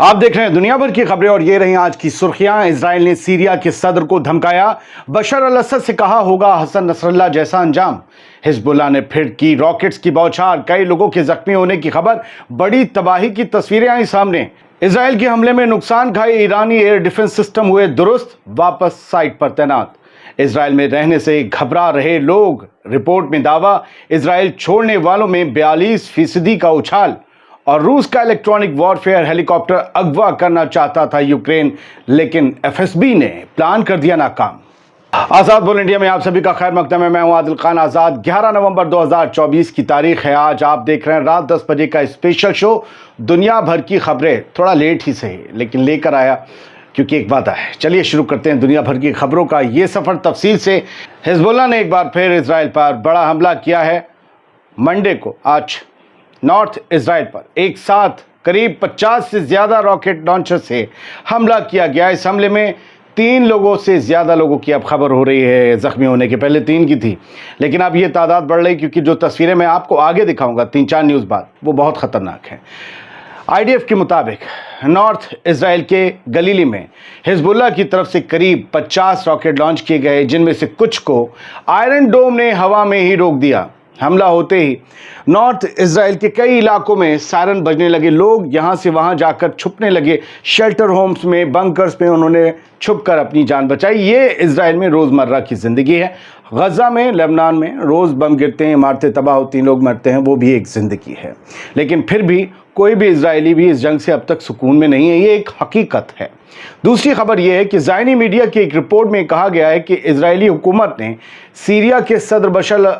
آپ دیکھ رہے ہیں دنیا بھر کی خبریں اور یہ رہی آج کی سرخیاں۔ اسرائیل نے سیریا کے صدر کو دھمکایا، بشار الاسد سے کہا ہوگا حسن نصر اللہ جیسا انجام۔ حزب اللہ نے پھر کی راکٹس کی بوچھار، کئی لوگوں کے زخمی ہونے کی خبر، بڑی تباہی کی تصویریں آئیں سامنے۔ اسرائیل کے حملے میں نقصان کھائے ایرانی ایئر ڈیفنس سسٹم ہوئے درست، واپس سائٹ پر تعینات۔ اسرائیل میں رہنے سے گھبرا رہے لوگ، رپورٹ میں دعویٰ اسرائیل چھوڑنے والوں میں 42% کا اچھال۔ اور روس کا الیکٹرانک وارفیئر ہیلی کاپٹر اغوا کرنا چاہتا تھا یوکرین، لیکن FSB نے پلان کر دیا ناکام۔ آزاد بول انڈیا میں آپ سبھی کا خیر مقدم ہے، میں ہوں عادل خان آزاد۔ 11 نومبر 2024 کی تاریخ ہے آج۔ آپ دیکھ رہے ہیں رات 10 بجے کا اسپیشل شو دنیا بھر کی خبریں، تھوڑا لیٹ ہی صحیح لیکن لے کر آیا کیونکہ ایک وعدہ ہے۔ چلیے شروع کرتے ہیں دنیا بھر کی خبروں کا یہ سفر تفصیل سے۔ حزب اللہ نے ایک بار پھر اسرائیل پر بڑا حملہ کیا ہے۔ منڈے کو آج نارتھ اسرائیل پر ایک ساتھ قریب 50 سے زیادہ راکٹ لانچر سے حملہ کیا گیا۔ اس حملے میں 3 لوگوں سے زیادہ لوگوں کی اب خبر ہو رہی ہے زخمی ہونے کے، پہلے 3 کی تھی لیکن اب یہ تعداد بڑھ رہی کیونکہ جو تصویریں میں آپ کو آگے دکھاؤں گا 3-4 نیوز بعد، وہ بہت خطرناک ہیں۔ IDF کے مطابق نارتھ اسرائیل کے گلیلی میں حزب اللہ کی طرف سے قریب 50 راکٹ لانچ کیے گئے، جن میں سے کچھ کو آئرن ڈوم نے ہوا میں ہی روک دیا۔ حملہ ہوتے ہی نارتھ اسرائیل کے کئی علاقوں میں سائرن بجنے لگے، لوگ یہاں سے وہاں جا کر چھپنے لگے، شیلٹر ہومز میں، بنکرز میں انہوں نے چھپ کر اپنی جان بچائی۔ یہ اسرائیل میں روزمرہ کی زندگی ہے۔ غزہ میں، لبنان میں روز بم گرتے ہیں، عمارتیں تباہ ہوتی ہیں، لوگ مرتے ہیں، وہ بھی ایک زندگی ہے۔ لیکن پھر بھی کوئی بھی اسرائیلی بھی اس جنگ سے اب تک سکون میں نہیں ہے، یہ ایک حقیقت ہے۔ دوسری خبر یہ ہے کہ زائنی میڈیا کی ایک رپورٹ میں کہا گیا ہے کہ اسرائیلی حکومت نے سیریا کے صدر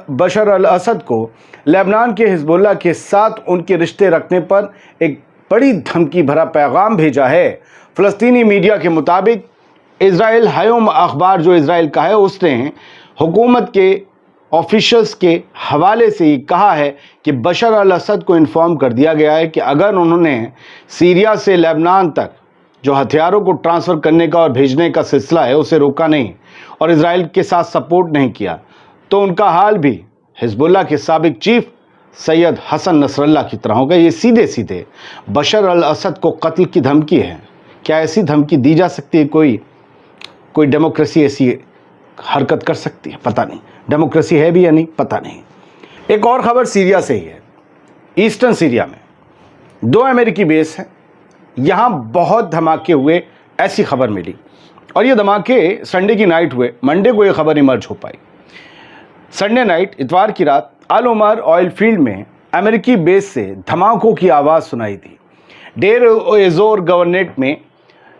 بشار الاسد کو لبنان کے حزب اللہ کے ساتھ ان کے رشتے رکھنے پر ایک بڑی دھمکی بھرا پیغام بھیجا ہے۔ فلسطینی میڈیا کے مطابق اسرائیل ہیوم اخبار جو اسرائیل کا ہے، اس نے حکومت کے آفیشلز کے حوالے سے یہ کہا ہے کہ بشار الاسد کو انفارم کر دیا گیا ہے کہ اگر انہوں نے سیریا سے لبنان تک جو ہتھیاروں کو ٹرانسفر کرنے کا اور بھیجنے کا سلسلہ ہے اسے روکا نہیں اور اسرائیل کے ساتھ سپورٹ نہیں کیا تو ان کا حال بھی حزب اللہ کے سابق چیف سید حسن نصر اللہ کی طرح ہوگا۔ یہ سیدھے سیدھے بشار الاسد کو قتل کی دھمکی ہے۔ کیا ایسی دھمکی دی جا سکتی ہے؟ کوئی ڈیموکریسی ایسی حرکت کر سکتی ہے؟ پتہ نہیں۔ ڈیموکریسی ہے بھی یا نہیں پتہ نہیں۔ ایک اور خبر سیریا سے ہی ہے۔ ایسٹرن سیریا میں 2 امریکی بیس ہیں، یہاں بہت دھماکے ہوئے، ایسی خبر ملی اور یہ دھماکے سنڈے کی نائٹ ہوئے۔ منڈے کو یہ خبر ایمرج ہو پائی۔ سنڈے نائٹ، اتوار کی رات، آل عمر آئل فیلڈ میں امریکی بیس سے دھماکوں کی آواز سنائی دی۔ ڈیر ایزور گورنیٹ میں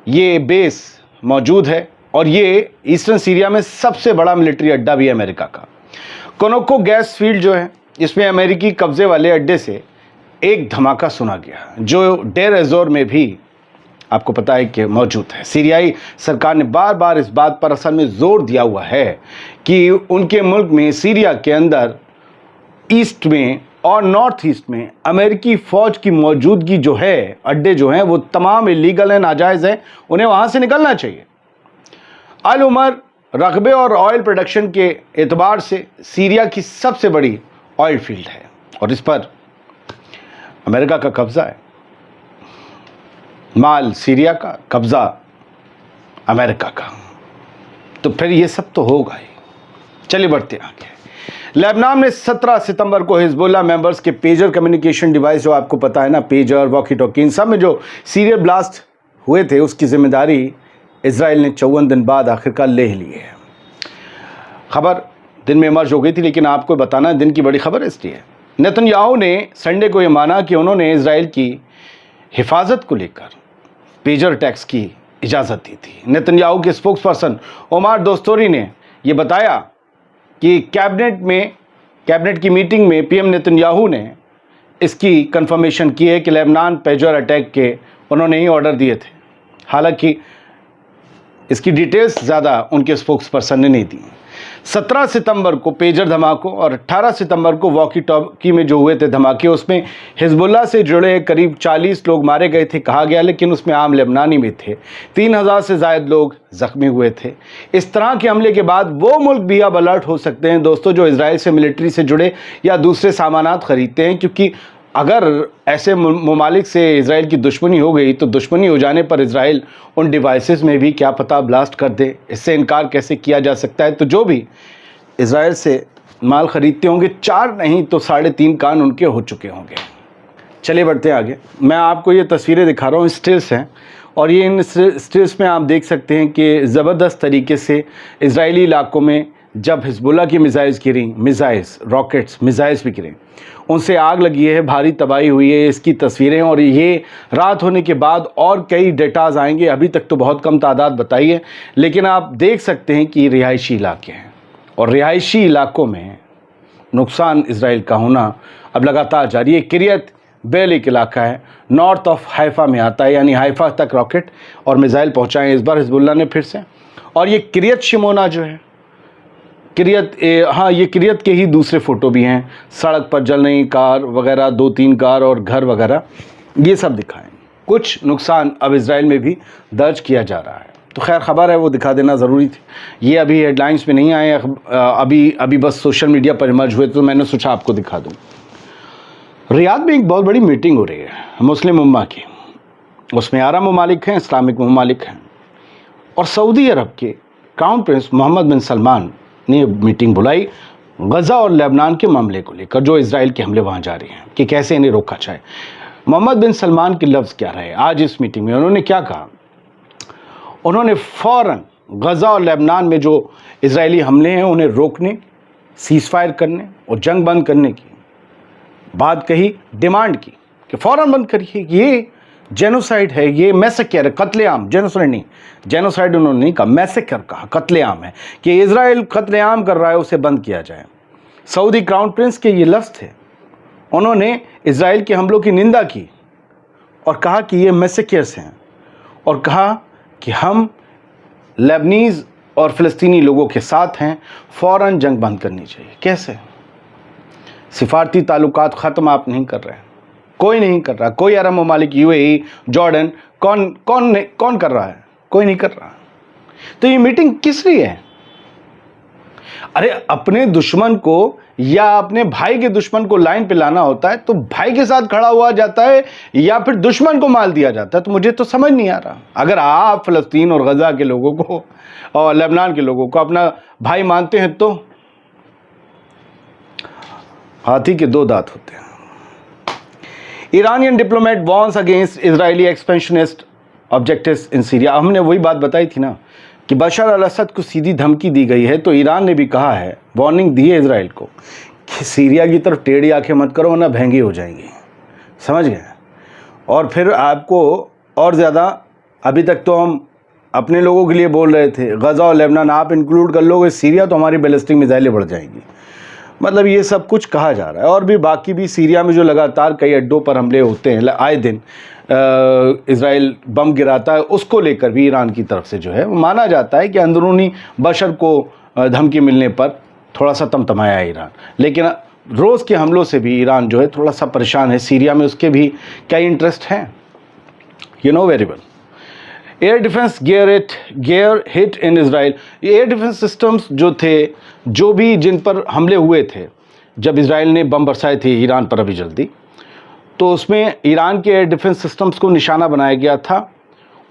یہ بیس موجود ہے اور یہ ایسٹرن سیریا میں سب سے بڑا ملٹری اڈہ بھی ہے امریکہ کا۔ کونوکو گیس فیلڈ جو ہے، اس میں امریکی قبضے والے اڈے سے ایک دھماکہ سنا گیا جو ڈیر ایزور میں بھی آپ کو پتا ہے کہ موجود ہے۔ سیریائی سرکار نے بار بار اس بات پر اصل میں زور دیا ہوا ہے کہ ان کے ملک میں، سیریا کے اندر، ایسٹ میں اور نارتھ ایسٹ میں امریکی فوج کی موجودگی جو ہے، اڈے جو ہیں وہ تمام اللیگل ہیں، ناجائز ہیں، انہیں وہاں سے نکلنا چاہیے۔ آل عمر رقبے اور آئل پروڈکشن کے اعتبار سے سیریا کی سب سے بڑی آئل فیلڈ ہے اور اس پر امریکہ کا قبضہ ہے۔ مال سیریا کا، قبضہ امریکہ کا، تو پھر یہ سب تو ہوگا ہی۔ چلیے بڑھتے ہیں آگے۔ لبنان میں 17 ستمبر کو حزب اللہ ممبرز کے پیجر کمیونیکیشن ڈیوائس، جو آپ کو پتا ہے نا، پیجر، واکی ٹاکی، ان سب میں جو سیریل بلاسٹ ہوئے تھے، اس کی ذمہ داری اسرائیل نے 54 دن بعد آخرکار لے لی ہے۔ خبر دن میں ایمرج ہو گئی تھی لیکن آپ کو بتانا دن کی بڑی خبر اس لیے ہے۔ نیتن یاہو نے سنڈے کو یہ مانا کہ انہوں نے اسرائیل کی حفاظت کو لے کر پیجر اٹیکس کی اجازت دی تھی۔ نیتن یاہو کے سپوکس پرسن عمر دوستوری نے یہ بتایا کہ کیبنٹ کی میٹنگ میں PM نیتن یاہو نے اس کی کنفرمیشن کی ہے کہ لبنان پیجر اٹیک کے انہوں نے ہی آرڈر دیے تھے، حالانکہ اس کی ڈیٹیلز زیادہ ان کے سپوکس پرسن نے نہیں دی۔ 17 ستمبر کو پیجر دھماکوں اور 18 ستمبر کو واکی ٹاکی میں جو ہوئے تھے دھماکے، اس میں حزب اللہ سے جڑے قریب 40 لوگ مارے گئے تھے کہا گیا، لیکن اس میں عام لبنانی بھی تھے۔ 3000 سے زائد لوگ زخمی ہوئے تھے۔ اس طرح کے حملے کے بعد وہ ملک بھی اب الرٹ ہو سکتے ہیں دوستو جو اسرائیل سے ملٹری سے جڑے یا دوسرے سامانات خریدتے ہیں، کیونکہ अगर ऐसे ममालिक से इज़राइल की दुश्मनी हो गई तो दुश्मनी हो जाने पर इज़राइल उन डिवाइसेस में भी क्या पता ब्लास्ट कर दे। इससे इनकार कैसे किया जा सकता है। तो जो भी इज़राइल से माल ख़रीदते होंगे 4 नहीं तो 3.5 कान उनके हो चुके होंगे। चलिए बढ़ते हैं आगे। मैं आपको ये तस्वीरें दिखा रहा हूँ, स्टिल्स हैं, और ये इन स्टिल्स में आप देख सकते हैं कि ज़बरदस्त तरीके से इज़राइली इलाकों में जब हिज़्बुल्लाह की मिसाइल्स गिरी, रॉकेट्स मिसाइल्स भी गिरे, उनसे आग लगी है, भारी तबाही हुई है। इसकी तस्वीरें, और ये रात होने के बाद और कई डेटाज आएंगे। अभी तक तो बहुत कम तादाद बताई है, लेकिन आप देख सकते हैं कि रिहायशी इलाके हैं, और रिहायशी इलाकों में नुकसान इज़राइल का होना अब लगातार जारी है। किरियत बेल एक इलाका है, नॉर्थ ऑफ हाइफा में आता है, यानी हाइफा तक रॉकेट और मिसाइल पहुंचाए इस बार हिज़्बुल्लाह ने फिर से। और ये किरियत शिमोना जो है, ये किरियत के ही दूसरे फ़ोटो भी हैं, सड़क पर जल रही कार वगैरह, 2-3 कार और घर वगैरह, ये सब दिखाएं। कुछ नुकसान अब इज़राइल में भी दर्ज किया जा रहा है। तो खैर ख़बर है, वो दिखा देना ज़रूरी थी। ये अभी हेडलाइंस में नहीं आए, अभी बस सोशल मीडिया पर इमर्ज हुए, तो मैंने सोचा आपको दिखा दूँ। रियाद में एक बहुत बड़ी मीटिंग हो रही है मुस्लिम उम्मा की। उसमें 11 ममालिक हैं, इस्लामिक ममालिक हैं, और सऊदी अरब के क्राउन प्रिंस मोहम्मद बिन सलमान ने मीटिंग बुलाई गज़ा और लेबनान के मामले को लेकर, जो इज़राइल के हमले वहाँ जारी हैं, कि कैसे इन्हें रोका जाए। मोहम्मद बिन सलमान के लफ्ज़ क्या रहे आज इस मीटिंग में? उन्होंने क्या कहा? उन्होंने फ़ौरन गज़ा और लेबनान में जो इज़राइली हमले हैं उन्हें रोकने, सीज़फायर करने और जंग बंद करने की बात कही, डिमांड की कि फ़ौरन बंद करिए, ये जेनोसाइड है, ये मैसेकर है, कत्लेआम। जेनोसाइड नहीं, जेनोसाइड उन्होंने नहीं कहा, मैसेकर कहा, कत्लेआम है, कि इज़राइल कत्लेआम कर रहा है, उसे बंद किया जाए। सऊदी क्राउन प्रिंस के ये लफ्ज़ थे। उन्होंने इज़राइल के हमलों की निंदा की और कहा कि ये मैसेकर्स हैं, और कहा कि हम लेबनीज़ और फ़लस्तीनी लोगों के साथ हैं, फ़ौरन जंग बंद करनी चाहिए। कैसे? सिफारती ताल्लुकात ख़त्म आप नहीं कर रहे हैं, कोई नहीं कर रहा। कोई अरब ममालिक, यूएई, जॉर्डन, कौन कर रहा है? कोई नहीं कर रहा। तो ये मीटिंग किस लिए है? अरे अपने दुश्मन को या अपने भाई के दुश्मन को लाइन पे लाना होता है तो भाई के साथ खड़ा हुआ जाता है, या फिर दुश्मन को माल दिया जाता है। तो मुझे तो समझ नहीं आ रहा। अगर आप फ़लस्तीन और गज़ा के लोगों को और लेबनान के लोगों को अपना भाई मानते हैं तो हाथी के 2 दांत होते हैं। Iranian diplomat warns against Israeli expansionist objectives in Syria. हमने वही बात बताई थी ना कि बशर अल असद को सीधी धमकी दी गई है, तो ईरान ने भी कहा है, वार्निंग दी है इजराइल को कि सीरिया की तरफ टेढ़ी आंखें मत करो वरना महंगी हो जाएंगी। समझ गए? और फिर आपको और ज़्यादा, अभी तक तो हम अपने लोगों के लिए बोल रहे थे, गज़ा और लेबनान आप इंक्लूड कर लोगे सीरिया तो हमारी बैलिस्टिक मिसाइलें बढ़ जाएंगी। मतलब ये सब कुछ कहा जा रहा है। और भी बाकी भी सीरिया में जो लगातार कई अड्डों पर हमले होते हैं, आए दिन इज़राइल बम गिराता है, उसको लेकर भी ईरान की तरफ से जो है माना जाता है कि अंदरूनी बशर को धमकी मिलने पर थोड़ा सा तमतमाया है ईरान। लेकिन रोज़ के हमलों से भी ईरान जो है थोड़ा सा परेशान है। सीरिया में उसके भी कई इंटरेस्ट हैं, you know very well. Air defence gear hit in Israel. Air defence systems जो थे, जो भी जिन पर हमले हुए थे, जब इज़राइल ने बम बरसाए थे ईरान पर अभी जल्दी, तो उसमें ईरान के एयर डिफेंस सिस्टम्स को निशाना बनाया गया था।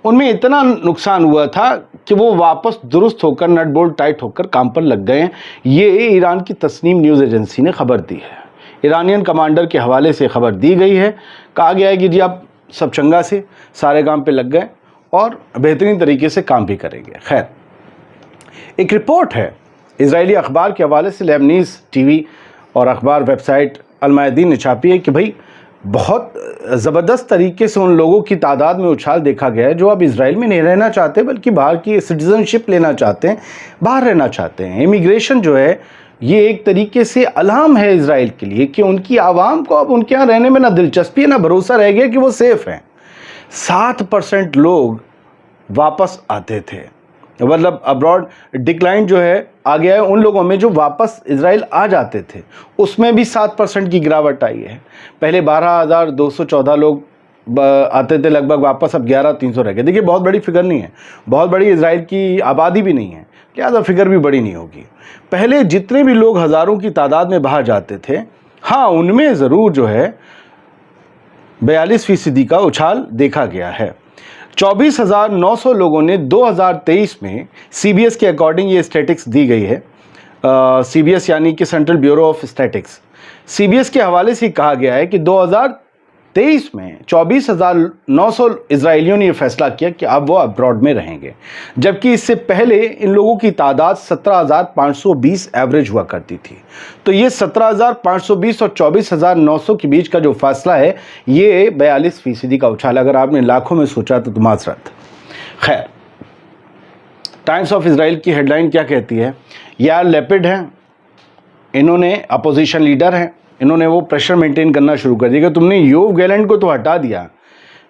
उनमें इतना नुकसान हुआ था कि वो वापस दुरुस्त होकर, नट बोल्ट टाइट होकर काम पर लग गए हैं। ये ईरान की तस्नीम न्यूज़ एजेंसी ने खबर दी है। ईरानियन कमांडर के हवाले से खबर दी गई है। कहा गया है कि जी आप सब चंगा से सारे काम पे लग गए और बेहतरीन तरीके से काम भी करेंगे। खैर, एक रिपोर्ट है इजरायली अखबार के हवाले से, लेबनीज़ टीवी और अखबार वेबसाइट अल मयादीन ने छापी है कि भाई बहुत ज़बरदस्त तरीके से उन लोगों की तादाद में उछाल देखा गया है जो अब इज़राइल में नहीं रहना चाहते बल्कि बाहर की सिटीज़नशिप लेना चाहते हैं, बाहर रहना चाहते हैं। इमिग्रेशन जो है ये एक तरीके से अलार्म है इज़राइल के लिए कि उनकी आवाम को अब उनके यहाँ रहने में ना दिलचस्पी है ना भरोसा रह गया कि वो सेफ़ हैं। 7% लोग वापस आते थे, मतलब अब्रॉड डिक्लाइन जो है आ गया है उन लोगों में जो वापस इज़राइल आ जाते थे, उसमें भी 7% की गिरावट आई है। पहले 12,214 लोग आते थे लगभग वापस, अब 11,300 रह गए। देखिए बहुत बड़ी फिगर नहीं है, बहुत बड़ी इज़राइल की आबादी भी नहीं है, लिहाजा फिगर भी बड़ी नहीं होगी। पहले जितने भी लोग हज़ारों की तादाद में बाहर जाते थे, हाँ उनमें ज़रूर जो है 42% का उछाल देखा गया है। 24,900 लोगों ने 2023 में CBS के अकॉर्डिंग ये स्टैटिस्टिक्स दी गई है। CBS यानी कि central bureau of statistics, CBS के हवाले से कहा गया है कि 2023 में 24,900 इजरायलियों ने यह फैसला किया कि अब वो अब्रॉड में रहेंगे, जबकि इससे पहले इन लोगों की तादाद 17,520 एवरेज हुआ करती थी। तो ये 17,520 और 24,900 के बीच का जो फैसला है, ये 42% का उछाल। अगर आपने लाखों में सोचा तो माजरत। खैर, टाइम्स ऑफ इजराइल की हेडलाइन क्या कहती है? यार लेपिड हैं, इन्होंने अपोजिशन लीडर हैं, इन्होंने वो प्रेशर मेंटेन करना शुरू कर दिया कि तुमने योव गैलेंट को तो हटा दिया,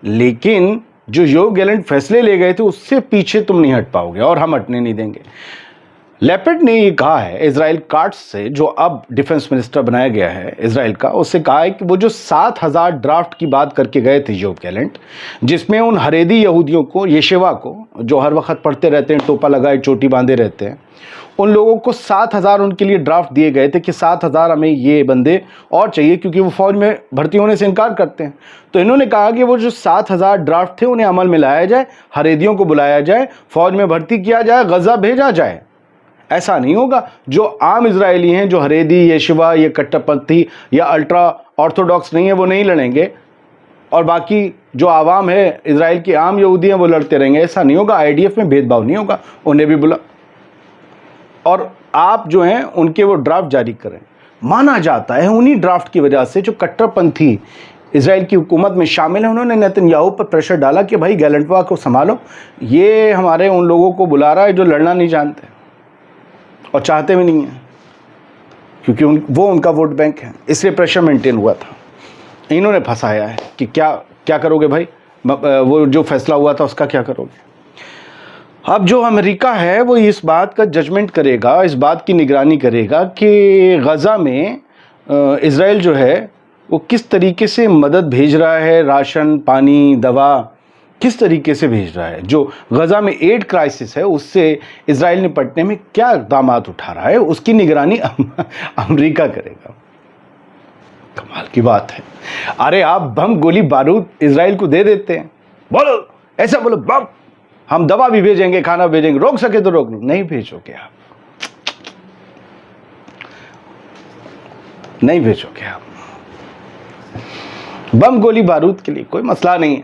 लेकिन जो योव गैलेंट फैसले ले गए थे उससे पीछे तुम नहीं हट पाओगे और हम हटने नहीं देंगे। लेपिड ने ये कहा है इजराइल काट्स से, जो अब डिफेंस मिनिस्टर बनाया गया है इजराइल का, उससे कहा है कि वो जो 7,000 ड्राफ्ट की बात करके गए थे योव गैलेंट, जिसमें उन हरेदी यहूदियों को, येशेवा को, जो हर वक्त पढ़ते रहते हैं, टोपा लगाए चोटी बांधे रहते हैं, उन लोगों को 7,000 उनके लिए ड्राफ्ट दिए गए थे कि 7,000 हमें ये बंदे और चाहिए, क्योंकि वो फौज में भर्ती होने से इनकार करते हैं। तो इन्होंने कहा कि वो जो 7,000 ड्राफ्ट थे उन्हें अमल में लाया जाए, हरेदियों को बुलाया जाए, फौज में भर्ती किया जाए, गजा भेजा जाए। ऐसा नहीं होगा। जो आम इजरायली हैं, जो हरेदी, येशिवा, ये कट्टरपंथी या अल्ट्रा ऑर्थोडॉक्स नहीं है, वो नहीं लड़ेंगे, और बाकी जो आवाम है इजराइल की आम यहूदी हैं वो लड़ते रहेंगे। ऐसा नहीं होगा। IDF में भेदभाव नहीं होगा, उन्हें भी बुला, और आप जो हैं उनके वो ड्राफ्ट जारी करें। माना जाता है उन्हीं ड्राफ्ट की वजह से जो कट्टरपंथी इजराइल की हुकूमत में शामिल है, उन्होंने नेतन्याहू पर प्रेशर डाला कि भाई गैलेंटवा को संभालो, ये हमारे उन लोगों को बुला रहा है जो लड़ना नहीं जानते और चाहते भी नहीं हैं, क्योंकि वो उनका वोट बैंक है, इसलिए प्रेशर मेंटेन हुआ था। इन्होंने फंसाया है कि क्या करोगे भाई, वो जो फैसला हुआ था उसका क्या करोगे। अब जो अमेरिका है वो इस बात का जजमेंट करेगा, इस बात की निगरानी करेगा कि गज़ा में इजराइल जो है वो किस तरीके से मदद भेज रहा है, राशन, पानी, दवा किस तरीके से भेज रहा है। जो गज़ा में एड क्राइसिस है उससे इजराइल निपटने में क्या इक़दाम उठा रहा है, उसकी निगरानी अमेरिका करेगा। कमाल की बात है। अरे आप बम, गोली, बारूद इजराइल को दे देते हैं, बोलो ऐसा बोलो, बम, हम दवा भी भेजेंगे, खाना भेजेंगे, रोक सके तो रोक लो, नहीं भेजोगे आप, नहीं भेजोगे आप। बम, गोली, बारूद के लिए कोई मसला नहीं है,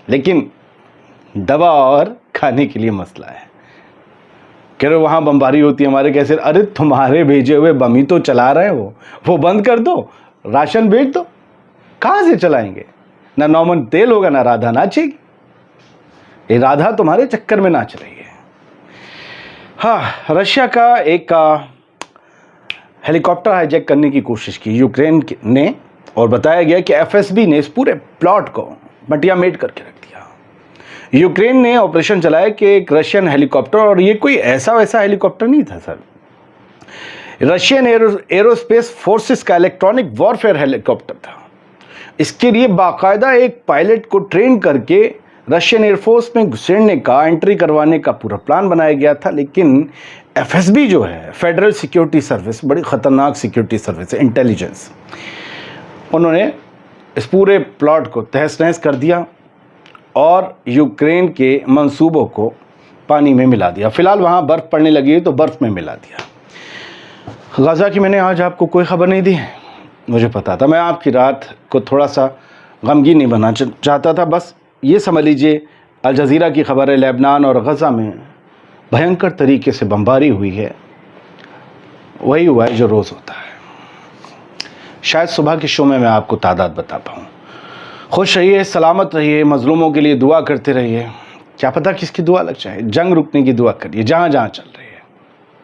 लेकिन दवा और खाने के लिए मसला है। कह रहे वहां बमबारी होती है हमारे, कैसे? अरे तुम्हारे भेजे हुए बम ही तो चला रहे हैं, वो बंद कर दो, राशन भेज दो। कहां से चलाएंगे? ना नॉर्मल तेल होगा, ना राधा नाचेगी। ये राधा तुम्हारे चक्कर में नाच रही है। हाँ, रशिया का एक हेलीकॉप्टर हाईजैक करने की कोशिश की यूक्रेन ने, और बताया गया कि FSB ने इस पूरे प्लॉट को मटियामेट करके रख दिया। यूक्रेन ने ऑपरेशन चलाया कि एक रशियन हेलीकॉप्टर, और ये कोई ऐसा वैसा हेलीकॉप्टर नहीं था सर, रशियन एरोस्पेस फोर्सेस का इलेक्ट्रॉनिक वॉरफेयर हेलीकॉप्टर था। इसके लिए बाकायदा एक पायलट को ट्रेन करके रशियन एयरफोर्स में घुसेड़ने का, एंट्री करवाने का पूरा प्लान बनाया गया था। लेकिन FSB जो है, फेडरल सिक्योरिटी सर्विस, बड़ी ख़तरनाक सिक्योरिटी सर्विस है, इंटेलिजेंस, उन्होंने इस पूरे प्लॉट को तहस नहस कर दिया और यूक्रेन के मंसूबों को पानी में मिला दिया। फ़िलहाल वहाँ बर्फ़ पड़ने लगी है तो बर्फ़ में मिला दिया। गज़ा की मैंने आज आपको कोई ख़बर नहीं दी, मुझे पता था, मैं आपकी रात को थोड़ा सा गमगीन नहीं बनना चाहता था। बस ये समझ लीजिए, अल जज़ीरा की खबर है, लेबनान और गज़ा में भयंकर तरीके से बमबारी हुई है। वही हुआ है जो रोज़ होता है। शायद सुबह के शो में मैं आपको तादाद बता पाऊँ। खुश रहिए, सलामत रहिए, मज़लूमों के लिए दुआ करते रहिए। क्या पता किसकी दुआ लग जाए। जंग रुकने की दुआ करिए जहाँ जहाँ चल रहा है।